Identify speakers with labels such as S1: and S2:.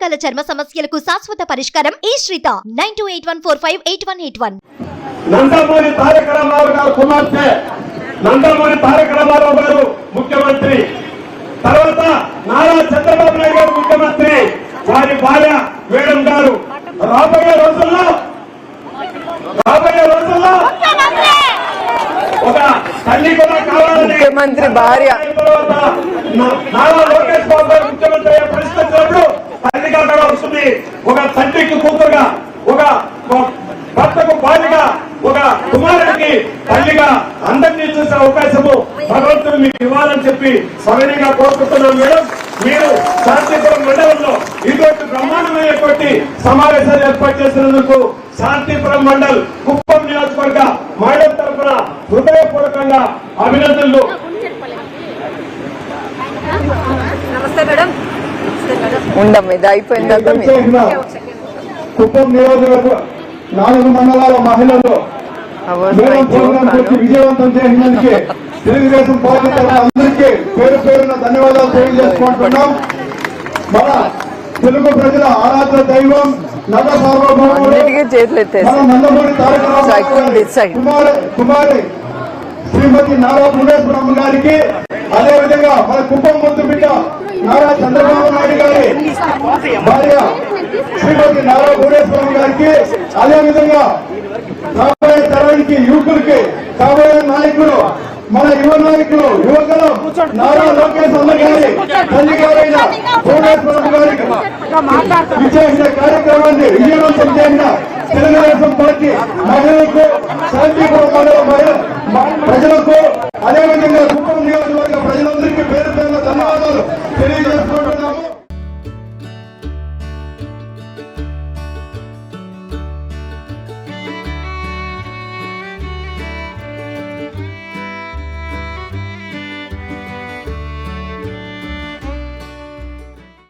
S1: రకాల చర్మ సమస్యలకు శాశ్వత పరిష్కారం ఈ శ్రీత 9281458181.
S2: నందమూరి తారక రామారావు గారు కుమార్తె నందమూరి తారక రామారావు గారు ముఖ్యమంత్రి, తర్వాత నారా చంద్రబాబు నాయుడు గారు ముఖ్యమంత్రి, వారి భార్య మేడం గారు రాబోయే రోజుల్లో ఒక తల్లి కూడా కావాలని
S3: ముఖ్యమంత్రి భార్య
S2: నారా లోకేష్ బాబు గారు ముఖ్యమంత్రి అయ్యే పరిస్థితి వచ్చినప్పుడు తల్లిగా కూడా వస్తుంది. ఒక తండ్రికి కూతురుగా, ఒక భర్తకు భార్యగా, ఒక కుమారుడికి తల్లిగా అందరినీ చూసే అవకాశము భగవంతుడు మీకు ఇవ్వాలని చెప్పి సవినీయంగా కోరుకుంటున్నాం. మేడం, మీరు శాంతిపురం మండలంలో ఇటువంటి బ్రహ్మాండమైనటువంటి సమావేశాలు ఏర్పాటు చేసినందుకు శాంతిపురం మండల్ కుప్పం నియోజకవర్గ మహిళల తరఫున హృదయపూర్వకంగా అభినందనలు.
S3: ఉండమ్మ ఇది అయిపోయిందా?
S2: కుప్పం నియోజకవర్గ 4 మండలాల మహిళలు విజయవంతం చేసినందుకు తెలుగుదేశం పార్టీ తరఫున అందరికీ పేరు పేరున ధన్యవాదాలు తెలియజేసుకుంటున్నాం. మన తెలుగు ప్రజల ఆరాధ్య దైవం నట సార్వభౌముడు నందమూరి తారక రామారావు కుమారి శ్రీమతి నారా భువనేశ్వరమ్మ గారికి, అదేవిధంగా మన కుప్పం ముద్దు బిడ్డ నారా చంద్రబాబు నాయుడు గారి భార్య శ్రీమతి నారా భువనేశ్వరమ్మ గారికి, అదేవిధంగా రాబోయే తరానికి యువకులకి కాబోయే నాయకులు, మన యువ నాయకులు యువకులు నారా లోకేష్ అన్న గారి తల్లి గారైన భువనేశ్వరమ్మ గారికి విచ్చేసిన కార్యక్రమాన్ని విజయవంతం చేసిన తెలుగుదేశం పార్టీ మహిళలకు, శాంతిపురం మండల ప్రజలకు, అదేవిధంగా కుప్పం నియోజకవర్గ ప్రజలందరికీ పేరు పేరున ధన్యవాదాలు.